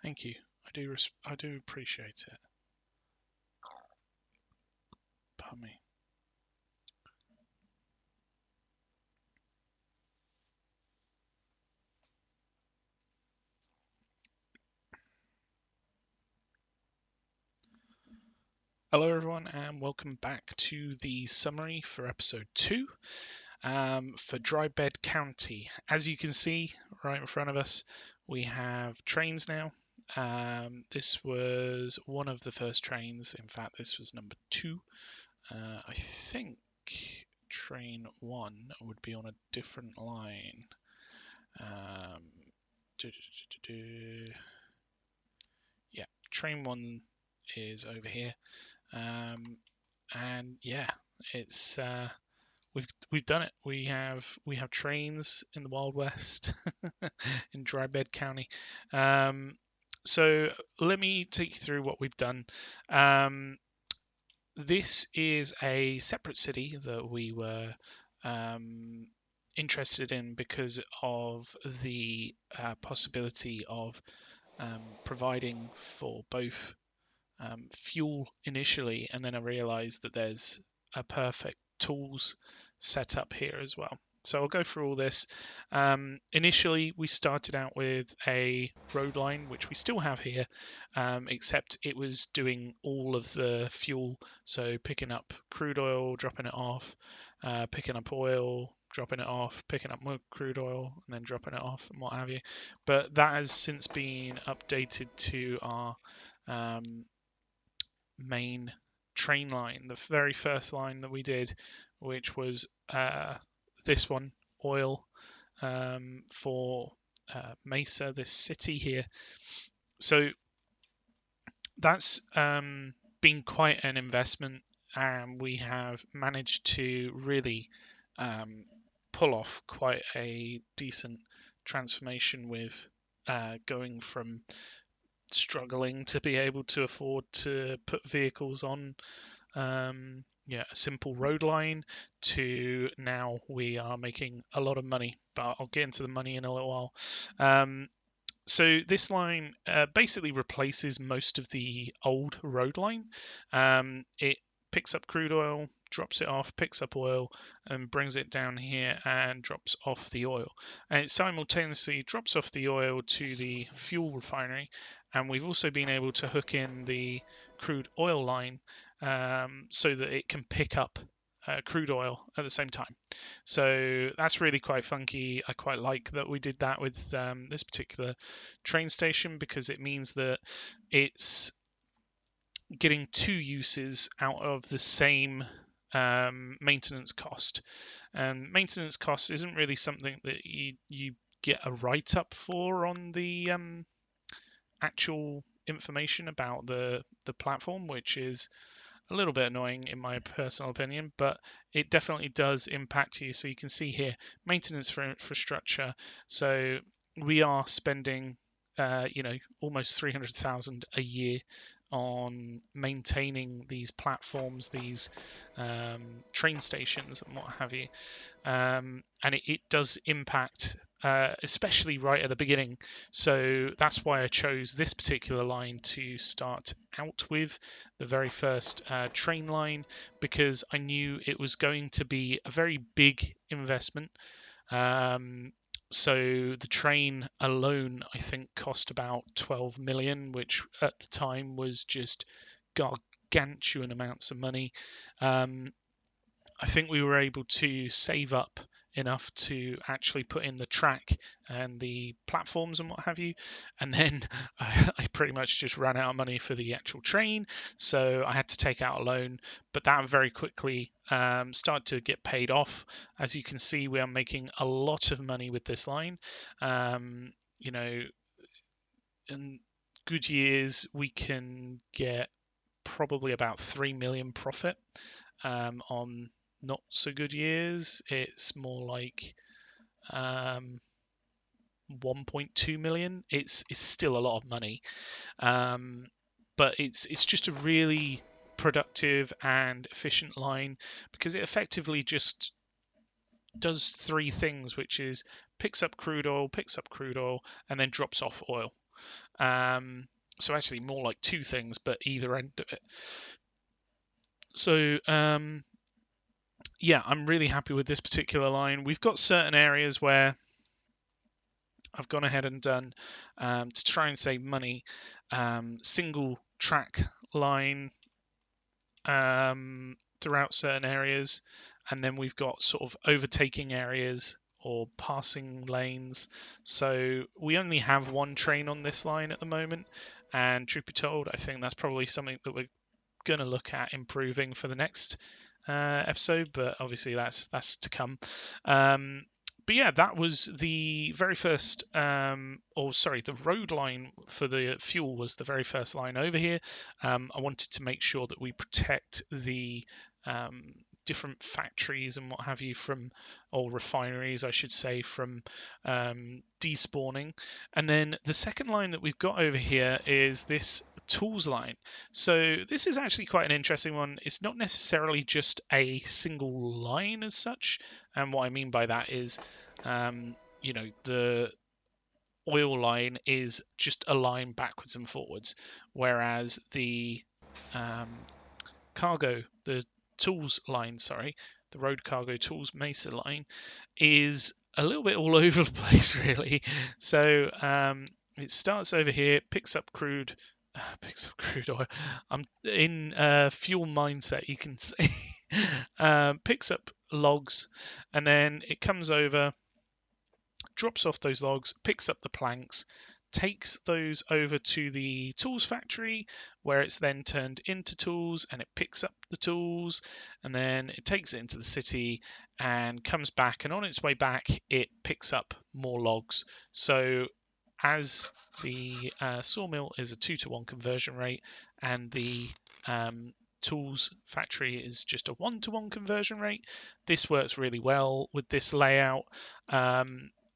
Thank you. I do appreciate it. Pardon me. Hello, everyone, and welcome back to the summary for episode 2 for Dry Bed County. As you can see right in front of us, we have trains now. This was one of the first trains. In fact, this was number 2. I think train 1 would be on a different line. Yeah, train 1 is over here. And yeah, it's we've done it. We have trains in the Wild West in Dry Bed County. So let me take you through what we've done. This is a separate city that we were interested in because of the possibility of providing for both fuel initially, and then I realized that there's a perfect tools set up here as well. So I'll go through all this. Initially, we started out with a road line, which we still have here, except it was doing all of the fuel. So picking up crude oil, dropping it off, picking up oil, dropping it off, picking up more crude oil, and then dropping it off, and what have you. But that has since been updated to our main train line, the very first line that we did, which was this one, oil, for Mesa, this city here. So that's been quite an investment, and we have managed to really pull off quite a decent transformation with going from struggling to be able to afford to put vehicles on a simple road line to now we are making a lot of money, but I'll get into the money in a little while. So this line basically replaces most of the old road line. It picks up crude oil, drops it off, picks up oil, and brings it down here and drops off the oil. And it simultaneously drops off the oil to the fuel refinery. And we've also been able to hook in the crude oil line so that it can pick up crude oil at the same time. So that's really quite funky. I quite like that we did that with this particular train station because it means that it's getting 2 uses out of the same maintenance cost. And maintenance cost isn't really something that you get a write up for on the actual information about the platform, which is a little bit annoying in my personal opinion, but it definitely does impact you. So you can see here, maintenance for infrastructure. So we are spending, almost 300,000 a year on maintaining these platforms, these train stations, and what have you. And it does impact, especially right at the beginning. So that's why I chose this particular line to start out with, the very first train line, because I knew it was going to be a very big investment. So the train alone, I think, cost about 12 million, which at the time was just gargantuan amounts of money. I think we were able to save up enough to actually put in the track and the platforms and what have you. And then I pretty much just ran out of money for the actual train. So I had to take out a loan, but that very quickly started to get paid off. As you can see, we are making a lot of money with this line. In good years, we can get probably about 3 million profit. On not so good years, it's more like 1.2 million. It's still a lot of money, but it's just a really productive and efficient line because it effectively just does 3 things, which is picks up crude oil, and then drops off oil. So actually more like two things, but either end of it. So yeah, I'm really happy with this particular line. We've got certain areas where I've gone ahead and done, to try and save money, single track line throughout certain areas, and then we've got sort of overtaking areas or passing lanes. So we only have one train on this line at the moment, and truth be told, I think that's probably something that we're going to look at improving for the next episode, but obviously that's to come. But yeah, that was the very first, the road line for the fuel was the very first line over here. I wanted to make sure that we protect the different factories and what have you or refineries, I should say, from despawning. And then the second line that we've got over here is this tools line. So this is actually quite an interesting one. It's not necessarily just a single line as such. And what I mean by that is, the oil line is just a line backwards and forwards, whereas the the tools line, the road cargo tools Mesa line is a little bit all over the place, really. So it starts over here, picks up crude oil. I'm in fuel mindset, you can say. Picks up logs, and then it comes over, drops off those logs, picks up the planks, takes those over to the tools factory where it's then turned into tools, and it picks up the tools, and then it takes it into the city and comes back, and on its way back it picks up more logs. So as the sawmill is a 2-to-1 conversion rate, and the tools factory is just a 1-to-1 conversion rate, this works really well with this layout.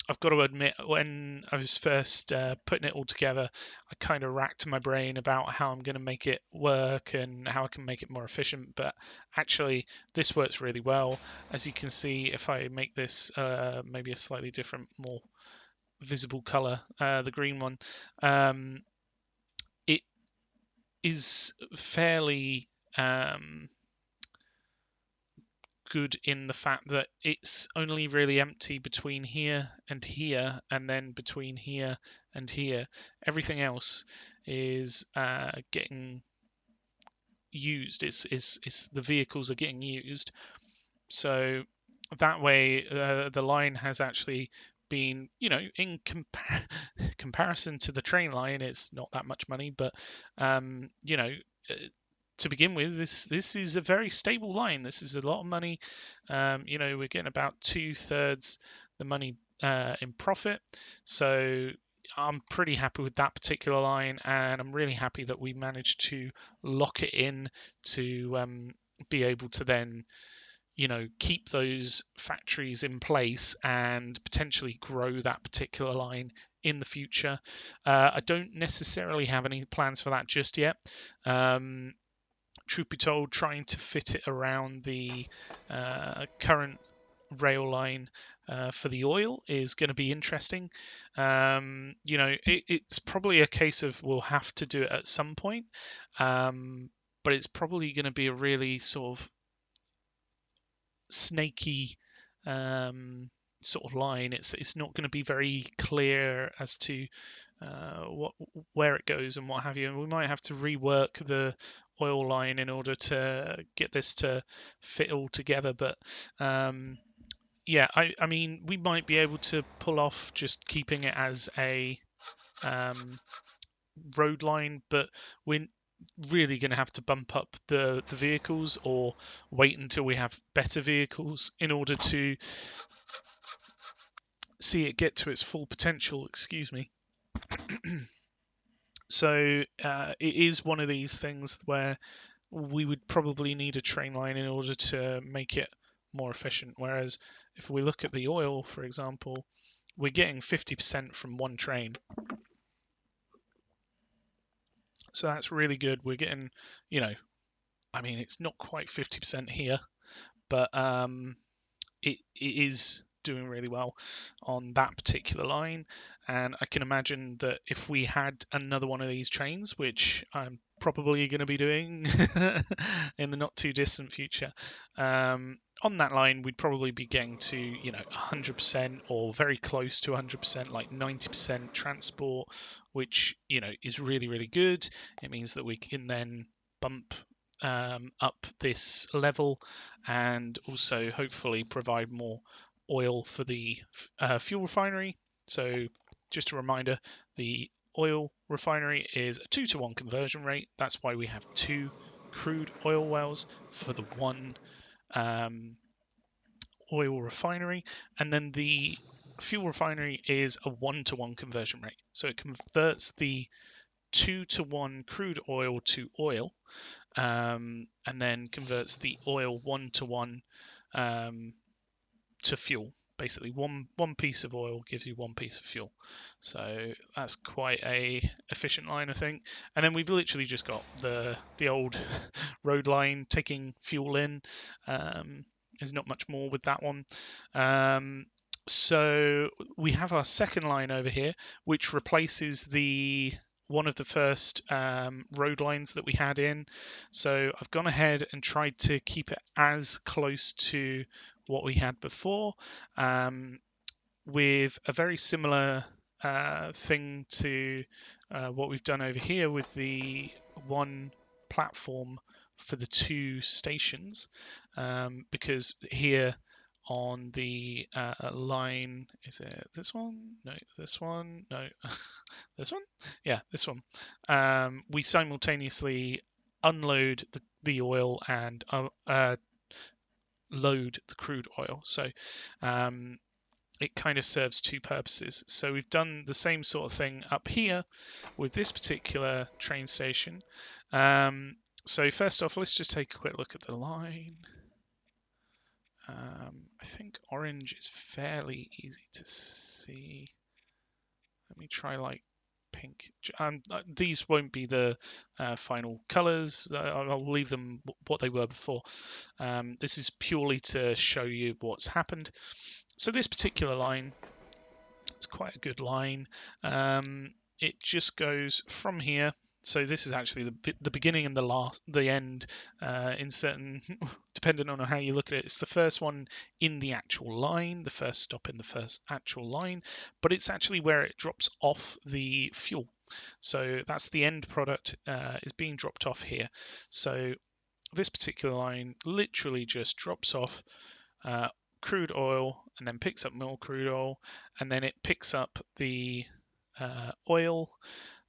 I've got to admit, when I was first putting it all together, I kind of racked my brain about how I'm going to make it work and how I can make it more efficient. But actually, this works really well. As you can see, if I make this maybe a slightly different, more visible color, the green one, it is fairly good in the fact that it's only really empty between here, and then between here and here. Everything else is getting used. It's the vehicles are getting used. So that way, the line has actually been, in comparison to the train line, it's not that much money, but to begin with, this is a very stable line. This is a lot of money. We're getting about 2/3 the money in profit. So I'm pretty happy with that particular line, and I'm really happy that we managed to lock it in to be able to then keep those factories in place and potentially grow that particular line in the future. I don't necessarily have any plans for that just yet. Truth be told, trying to fit it around the current rail line for the oil is going to be interesting. It's probably a case of we'll have to do it at some point, but it's probably going to be a really sort of snaky sort of line. It's not going to be very clear as to where it goes and what have you, and we might have to rework the oil line in order to get this to fit all together. But yeah, I mean, we might be able to pull off just keeping it as a road line, but we're really going to have to bump up the vehicles or wait until we have better vehicles in order to see it get to its full potential. Excuse me. So it is one of these things where we would probably need a train line in order to make it more efficient. Whereas if we look at the oil, for example, we're getting 50% from one train. So that's really good. We're getting, I mean, it's not quite 50% here, but it is doing really well on that particular line. And I can imagine that if we had another one of these trains, which I'm probably going to be doing in the not too distant future, on that line, we'd probably be getting to, 100% or very close to 100%, like 90% transport, which, is really, really good. It means that we can then bump up this level and also hopefully provide more oil for the fuel refinery. So just a reminder, the oil refinery is a 2-to-1 conversion rate. That's why we have 2 crude oil wells for the 1 oil refinery, and then the fuel refinery is a 1-to-1 conversion rate. So it converts the 2-to-1 crude oil to oil, and then converts the oil 1-to-1 to fuel. Basically, one piece of oil gives you 1 piece of fuel. So that's quite a efficient line, I think. And then we've literally just got the old road line taking fuel in. There's not much more with that one. So we have our second line over here, which replaces one of the first road lines that we had in. So I've gone ahead and tried to keep it as close to what we had before, with a very similar thing to what we've done over here with the 1 platform for the 2 stations, because here on the line, is it this one? No, this one? No, this one? Yeah, this one. We simultaneously unload the oil and load the crude oil. So it kind of serves 2 purposes. So we've done the same sort of thing up here with this particular train station. So first off, let's just take a quick look at the line. I think orange is fairly easy to see. Let me try like pink. These won't be the final colors. I'll leave them what they were before. This is purely to show you what's happened. So this particular line, it's quite a good line. It just goes from here. So this is actually the beginning and the end, in certain, depending on how you look at it. It's the first one in the actual line, the first stop in the first actual line, but it's actually where it drops off the fuel. So that's the end product is being dropped off here. So this particular line literally just drops off crude oil and then picks up more crude oil, and then it picks up the oil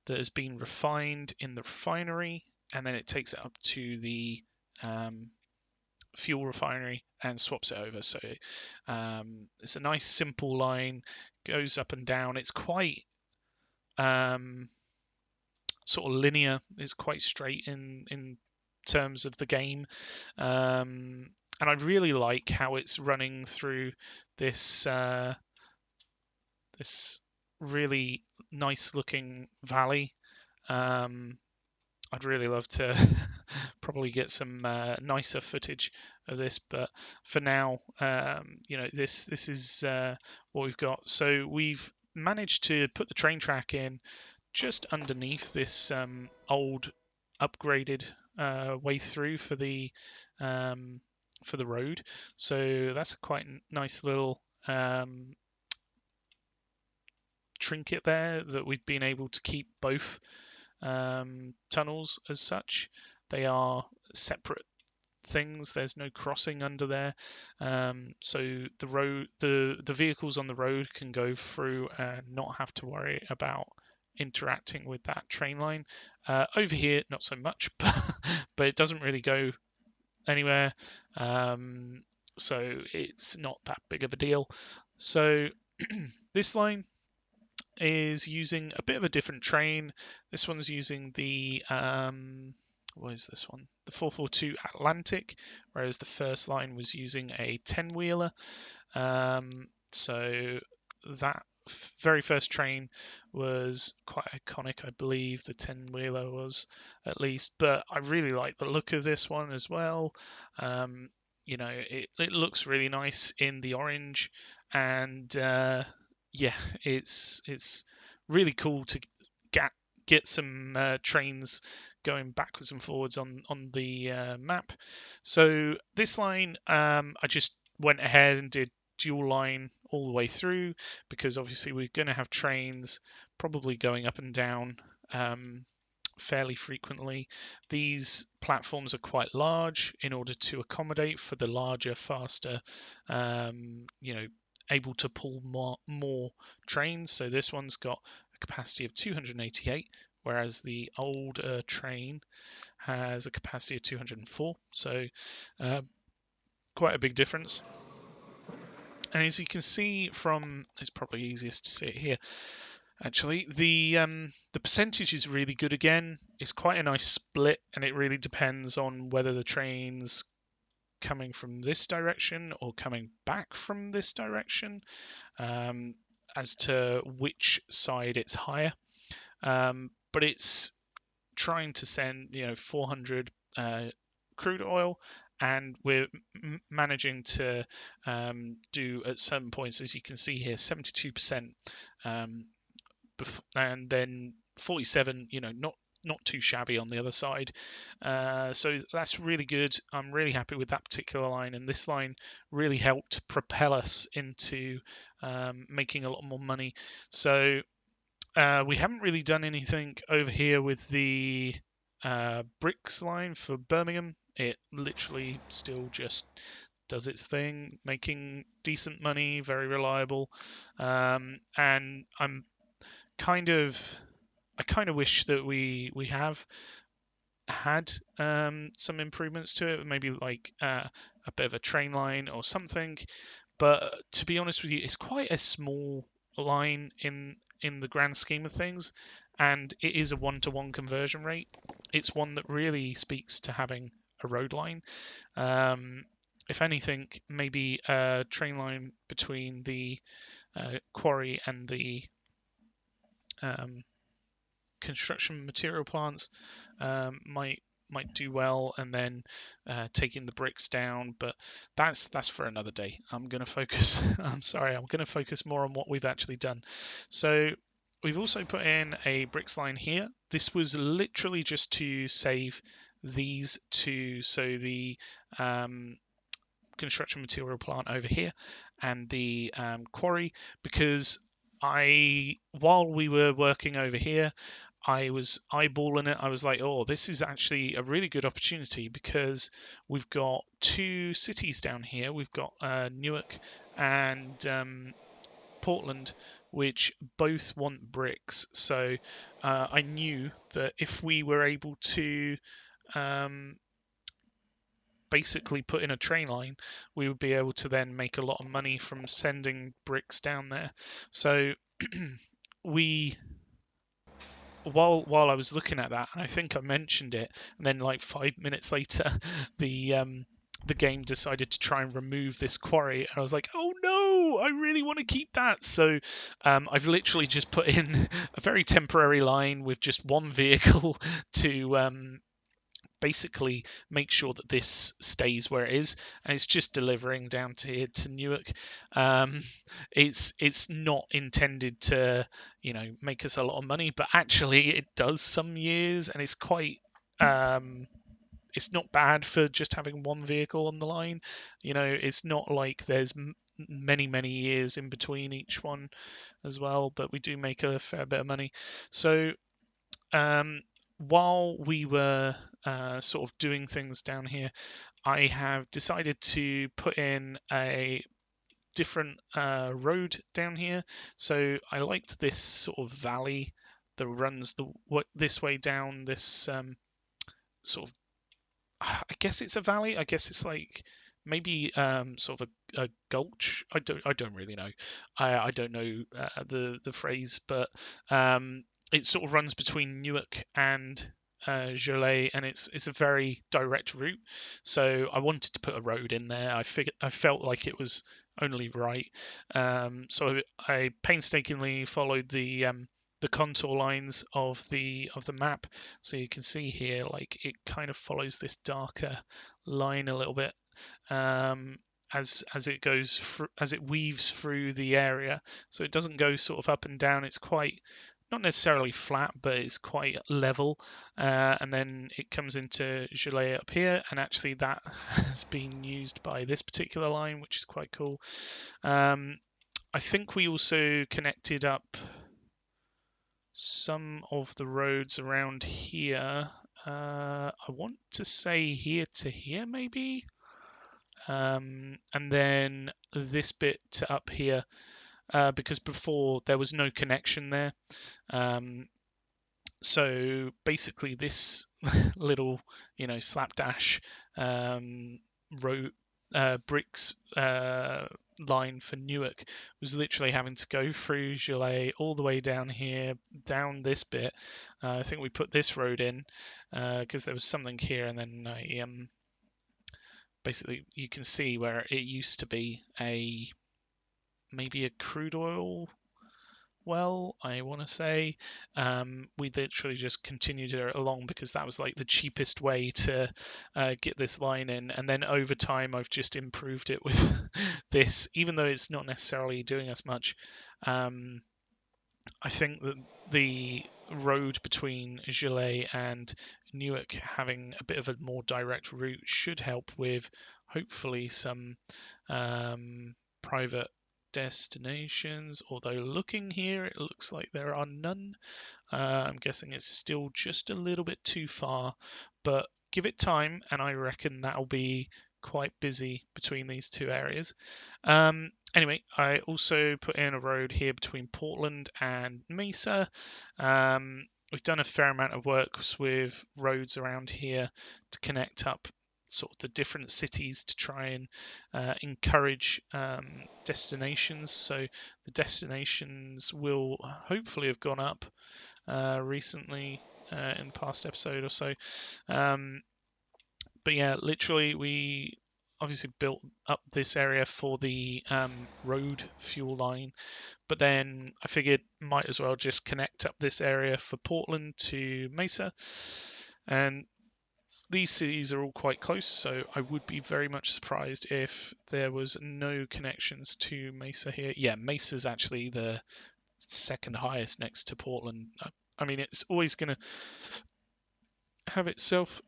that has been refined in the refinery, and then it takes it up to the fuel refinery and swaps it over. So it's a nice simple line, goes up and down. It's quite sort of linear. It's quite straight in terms of the game. And I really like how it's running through this this really nice looking valley. I'd really love to probably get some nicer footage of this, but for now, this is what we've got. So we've managed to put the train track in just underneath this old upgraded way through for the road. So that's a quite nice little trinket there, that we've been able to keep both tunnels as such. They are separate things. There's no crossing under there, so the vehicles on the road can go through and not have to worry about interacting with that train line. Over here, not so much, but it doesn't really go anywhere, so it's not that big of a deal. So this line is using a bit of a different train. This one's using the what is this one? The 442 Atlantic, whereas the first line was using a 10-wheeler. So that very first train was quite iconic, I believe. The 10-wheeler was, at least, but I really like the look of this one as well. it looks really nice in the orange, and yeah, it's really cool to get some trains going backwards and forwards on the map. So this line, I just went ahead and did dual line all the way through, because obviously we're going to have trains probably going up and down fairly frequently. These platforms are quite large in order to accommodate for the larger, faster, able to pull more trains. So this one's got a capacity of 288, whereas the older train has a capacity of 204. So quite a big difference. And as you can see from, it's probably easiest to see it here. Actually, the percentage is really good again. It's quite a nice split, and it really depends on whether the train's coming from this direction or coming back from this direction, as to which side it's higher. But it's trying to send 400 crude oil, and we're managing to do at certain points, as you can see here, 72%, and then 47, not too shabby on the other side. So that's really good. I'm really happy with that particular line, and this line really helped propel us into making a lot more money. So we haven't really done anything over here with the bricks line for Birmingham. It literally still just does its thing, making decent money, very reliable, and I kind of wish that we have had some improvements to it, maybe like a bit of a train line or something. But to be honest with you, it's quite a small line in the grand scheme of things, and it is a 1-to-1 conversion rate. It's one that really speaks to having a road line. If anything, maybe a train line between the quarry and the construction material plants might do well, and then taking the bricks down, but that's for another day. I'm going to focus more on what we've actually done. So we've also put in a bricks line here. This was literally just to save these two, so the construction material plant over here and the quarry, because while we were working over here, I was eyeballing it. I was like, oh, this is actually a really good opportunity, because we've got two cities down here. We've got Newark and Portland, which both want bricks. So I knew that if we were able to basically put in a train line, we would be able to then make a lot of money from sending bricks down there. So while I was looking at that, and I think I mentioned it, and then like 5 minutes later, the game decided to try and remove this quarry, and I was like, oh no, I really want to keep that. So I've literally just put in a very temporary line with just one vehicle to basically make sure that this stays where it is, and it's just delivering down to here to Newark. It's not intended to make us a lot of money, but actually it does some years, and it's quite it's not bad for just having one vehicle on the line. It's not like there's many years in between each one as well, but we do make a fair bit of money. So while we were sort of doing things down here, I have decided to put in a different road down here. So I liked this sort of valley that runs this way down this sort of, I guess it's a valley. I guess it's like maybe sort of a gulch. I don't really know. I don't know the phrase, but it sort of runs between Newark and Gelée, and it's a very direct route. So I wanted to put a road in there. I felt like it was only right. So I painstakingly followed the contour lines of the map. So you can see here, like, it kind of follows this darker line a little bit. as it goes as it weaves through the area, so it doesn't go sort of up and down. It's quite not necessarily flat, but it's quite level. And then it comes into Gelée up here, and actually that has been used by this particular line, which is quite cool. I think we also connected up some of the roads around here. I want to say here to here, maybe. And then this bit to up here, because before there was no connection there. So basically this little, slapdash road bricks line for Newark was literally having to go through Gelée all the way down here, down this bit. I think we put this road in because there was something here, and then basically you can see where it used to be maybe a crude oil well, I want to say. We literally just continued it along because that was like the cheapest way to get this line in. And then over time, I've just improved it with this, even though it's not necessarily doing us much. I think that the road between Gelée and Newark having a bit of a more direct route should help with hopefully some private destinations, although looking here it looks like there are none. I'm guessing it's still just a little bit too far, but give it time and I reckon that'll be quite busy between these two areas. Anyway, I also put in a road here between Portland and Mesa. We've done a fair amount of work with roads around here to connect up sort of the different cities to try and encourage destinations. So the destinations will hopefully have gone up recently in the past episode or so. But yeah, literally we obviously built up this area for the road fuel line, but then I figured might as well just connect up this area for Portland to Mesa. And these cities are all quite close, so I would be very much surprised if there was no connections to Mesa here. Yeah, Mesa's actually the second highest next to Portland. I mean, it's always going to have itself...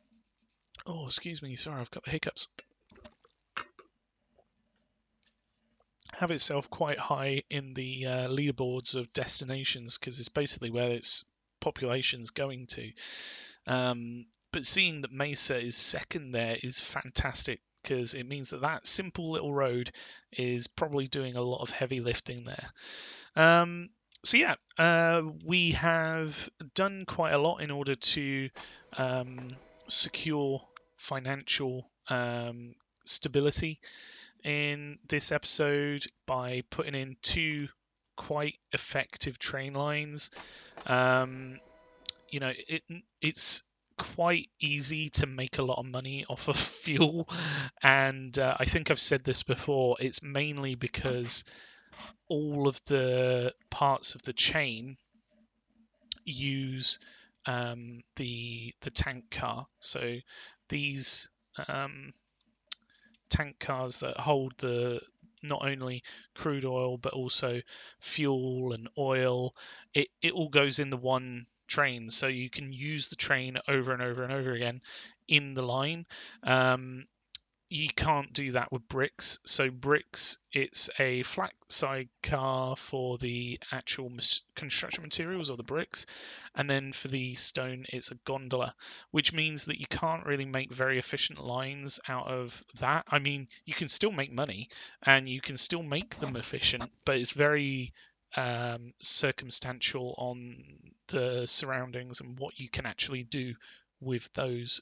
Oh, excuse me, sorry, I've got the hiccups. Have itself quite high in the leaderboards of destinations because it's basically where its population's going to. But seeing that Mesa is second there is fantastic because it means that that simple little road is probably doing a lot of heavy lifting there. So yeah, we have done quite a lot in order to secure financial stability in this episode by putting in two quite effective train lines. It's quite easy to make a lot of money off of fuel, and I think I've said this before. It's mainly because all of the parts of the chain use the tank car. So these tank cars that hold the not only crude oil but also fuel and oil, it all goes in the one train, so you can use the train over and over and over again in the line. You can't do that with bricks. So bricks, it's a flat side car for the actual construction materials or the bricks, and then for the stone it's a gondola, which means that you can't really make very efficient lines out of that. I mean, you can still make money and you can still make them efficient, but it's very circumstantial on the surroundings and what you can actually do with those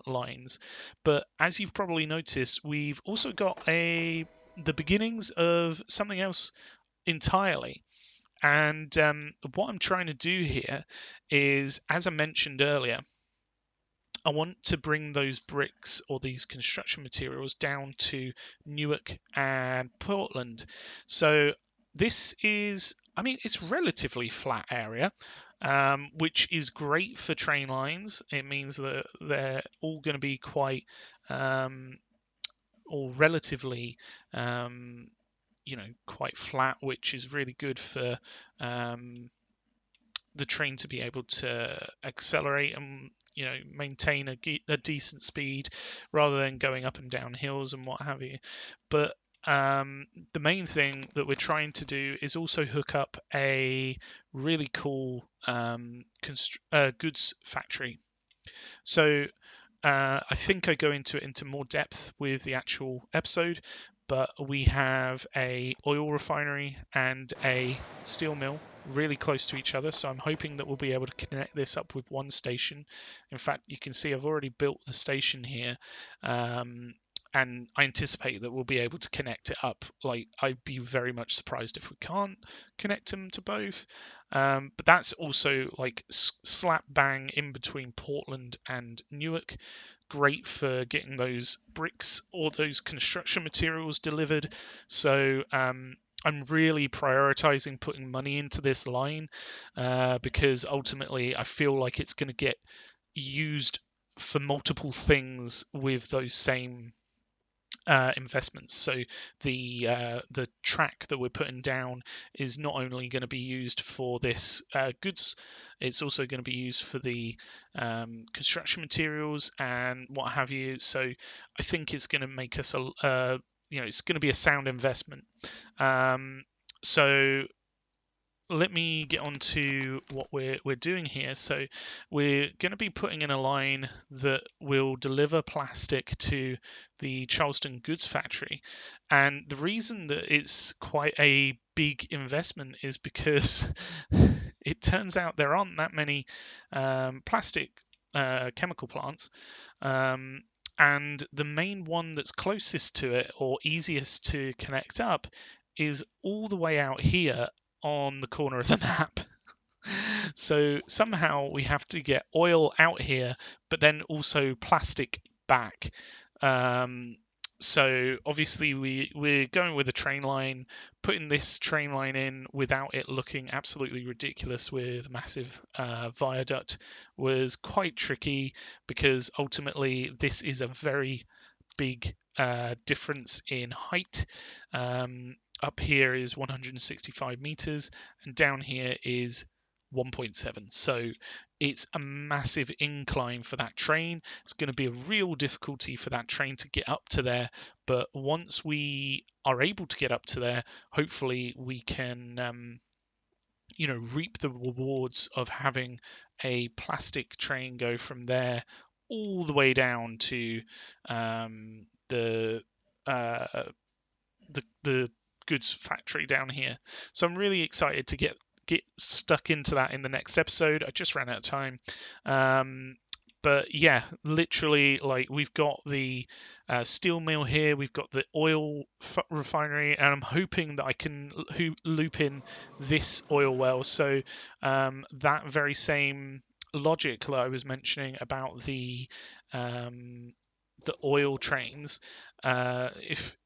lines. But as you've probably noticed, we've also got the beginnings of something else entirely. And what I'm trying to do here is, as I mentioned earlier, I want to bring those bricks or these construction materials down to Newark and Portland. So this is, I mean, it's relatively flat area, which is great for train lines. It means that they're all going to be quite all relatively quite flat, which is really good for the train to be able to accelerate and maintain a decent speed rather than going up and down hills and what have you. But the main thing that we're trying to do is also hook up a really cool goods factory. So I think I go into more depth with the actual episode, but we have a oil refinery and a steel mill really close to each other, so I'm hoping that we'll be able to connect this up with one station. In fact, you can see I've already built the station here, and I anticipate that we'll be able to connect it up. Like, I'd be very much surprised if we can't connect them to both. But that's also like slap bang in between Portland and Newark. Great for getting those bricks or those construction materials delivered. So I'm really prioritizing putting money into this line because ultimately I feel like it's going to get used for multiple things with those same investments. So the track that we're putting down is not only going to be used for this goods, it's also going to be used for the construction materials and what have you. So I think it's going to make us it's going to be a sound investment. So let me get on to what we're doing here. So we're going to be putting in a line that will deliver plastic to the Charleston goods factory. And the reason that it's quite a big investment is because it turns out there aren't that many plastic chemical plants. And the main one that's closest to it or easiest to connect up is all the way out here on the corner of the map. So somehow we have to get oil out here, but then also plastic back. So obviously we're going with a train line. Putting this train line in without it looking absolutely ridiculous with a massive viaduct was quite tricky, because ultimately this is a very big difference in height. Up here is 165 meters and down here is 1.7. So it's a massive incline for that train. It's going to be a real difficulty for that train to get up to there. But once we are able to get up to there, hopefully we can reap the rewards of having a plastic train go from there all the way down to the goods factory down here. So I'm really excited to get stuck into that in the next episode. I just ran out of time. But yeah, literally, like, we've got the steel mill here, we've got the oil refinery, and I'm hoping that I can loop in this oil well. So that very same logic that I was mentioning about the oil trains, if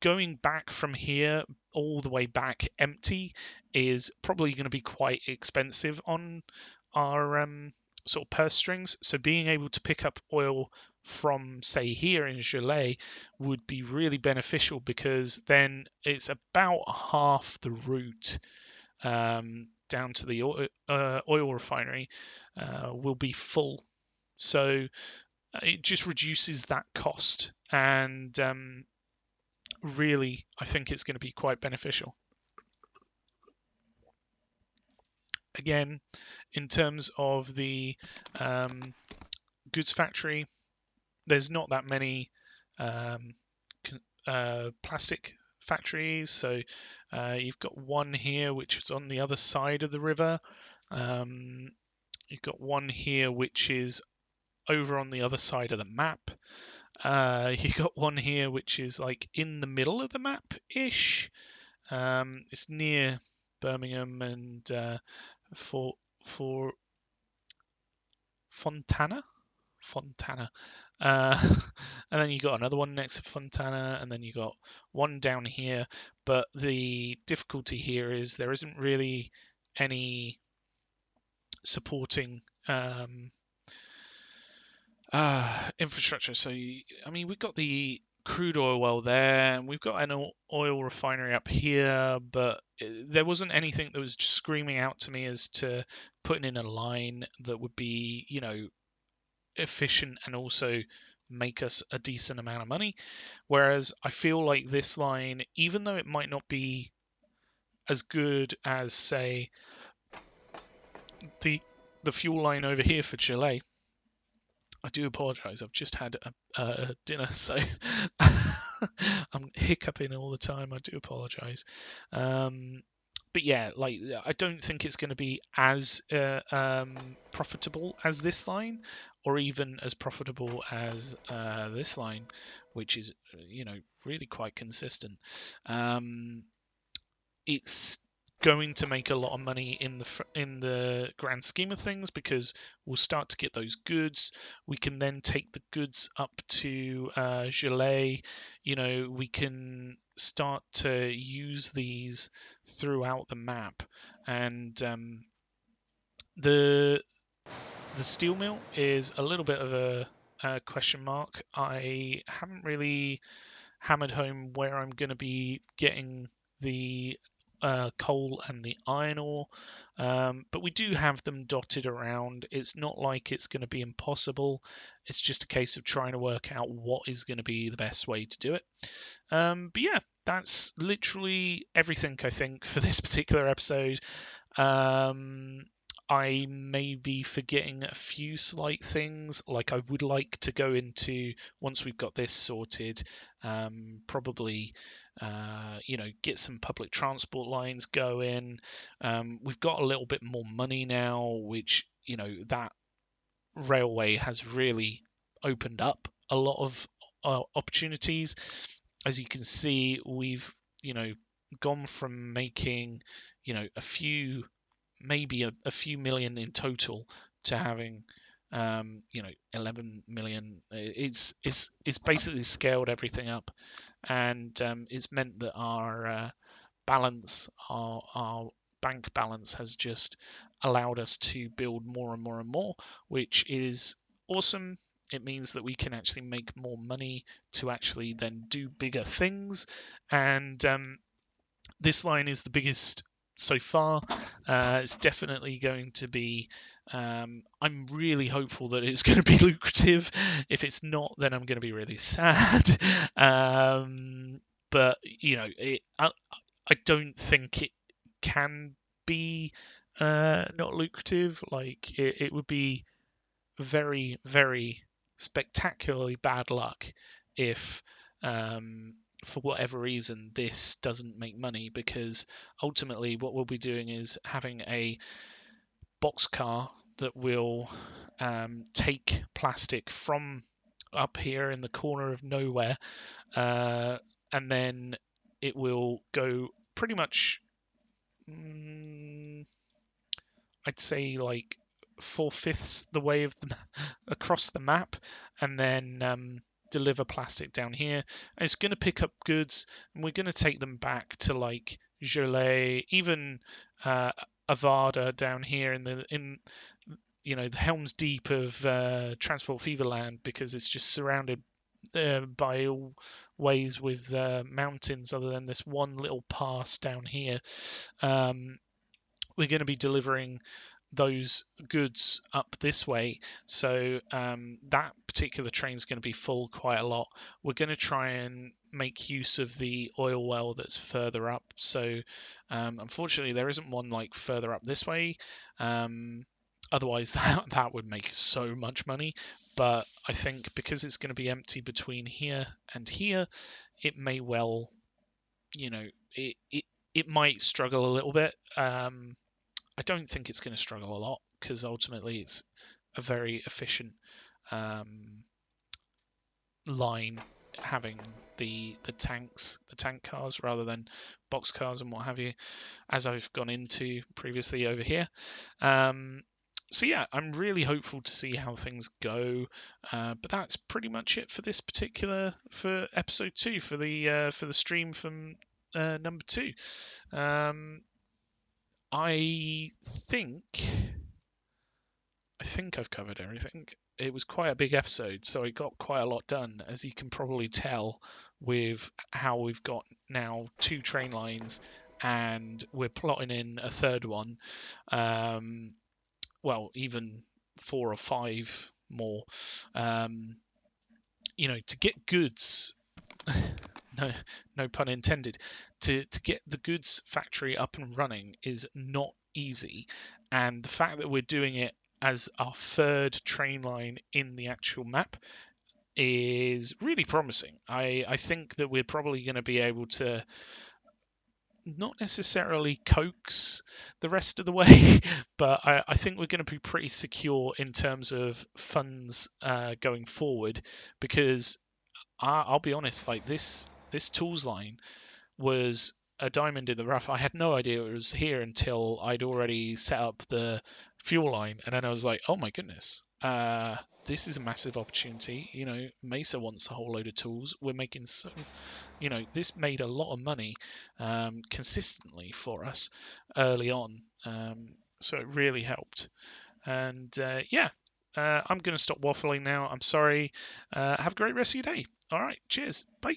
going back from here all the way back empty is probably going to be quite expensive on our sort of purse strings. So being able to pick up oil from, say, here in Gelée would be really beneficial, because then it's about half the route down to the oil refinery will be full. So it just reduces that cost, and really, I think it's going to be quite beneficial. Again, in terms of the goods factory, there's not that many plastic factories. So you've got one here which is on the other side of the river. You've got one here which is over on the other side of the map. You got one here which is like in the middle of the map ish. It's near Birmingham and for Fontana. And then you got another one next to Fontana, and then you got one down here. But the difficulty here is there isn't really any supporting infrastructure. So we've got the crude oil well there, and we've got an oil refinery up here, but there wasn't anything that was just screaming out to me as to putting in a line that would be, efficient and also make us a decent amount of money. Whereas I feel like this line, even though it might not be as good as, say, the fuel line over here for Chile. I do apologise. I've just had a dinner, so I'm hiccuping all the time. I do apologise. But yeah, like I don't think it's going to be as profitable as this line, or even as profitable as this line, which is really quite consistent. It's going to make a lot of money in the grand scheme of things, because we'll start to get those goods. We can then take the goods up to Gelée. We can start to use these throughout the map, and the steel mill is a little bit of a question mark. I haven't really hammered home where I'm going to be getting the coal and the iron ore, but we do have them dotted around. It's not like it's going to be impossible. It's just a case of trying to work out what is going to be the best way to do it. But yeah, that's literally everything I think for this particular episode. I may be forgetting a few slight things, like I would like to go into, once we've got this sorted, probably get some public transport lines going. We've got a little bit more money now, which that railway has really opened up a lot of opportunities. As you can see, we've gone from making a few, maybe a few million in total, to having 11 million. It's basically scaled everything up, and it's meant that our balance, our bank balance, has just allowed us to build more and more and more, which is awesome. It means that we can actually make more money to actually then do bigger things, and this line is the biggest so far. It's definitely going to be. I'm really hopeful that it's going to be lucrative. If it's not, then I'm going to be really sad. But I don't think it can be not lucrative. Like it would be very, very spectacularly bad luck if for whatever reason this doesn't make money, because ultimately what we'll be doing is having a boxcar that will take plastic from up here in the corner of nowhere, and then it will go pretty much, I'd say, like 4/5 the way of across the map, and then deliver plastic down here. And it's going to pick up goods, and we're going to take them back to like Gelée, even Avada down here in the Helm's Deep of Transport Fever Land, because it's just surrounded by all ways with mountains, other than this one little pass down here. We're going to be delivering those goods up this way, so that particular train is going to be full quite a lot. We're going to try and make use of the oil well that's further up, so unfortunately there isn't one like further up this way. Otherwise that would make so much money, but I think because it's going to be empty between here and here, it may well, it might struggle a little bit. I don't think it's going to struggle a lot, because ultimately it's a very efficient line, having the tank cars rather than box cars and what have you, as I've gone into previously over here. So yeah, I'm really hopeful to see how things go. But that's pretty much it for for episode 2, for the stream from number 2. I think think I've covered everything. It was quite a big episode, so I got quite a lot done, as you can probably tell with how we've got now 2 train lines and we're plotting in a third one. Well, even 4 or 5 more. To get goods, no, no pun intended, to get the goods factory up and running is not easy. And the fact that we're doing it as our third train line in the actual map is really promising. I think that we're probably going to be able to not necessarily coax the rest of the way, but I think we're going to be pretty secure in terms of funds going forward, because I'll be honest, like this tools line was a diamond in the rough. I had no idea it was here until I'd already set up the fuel line, and then I was like, oh my goodness, this is a massive opportunity. Mesa wants a whole load of tools. We're making this made a lot of money consistently for us early on, so it really helped. And yeah, I'm going to stop waffling now. I'm sorry. Have a great rest of your day. All right, cheers. Bye.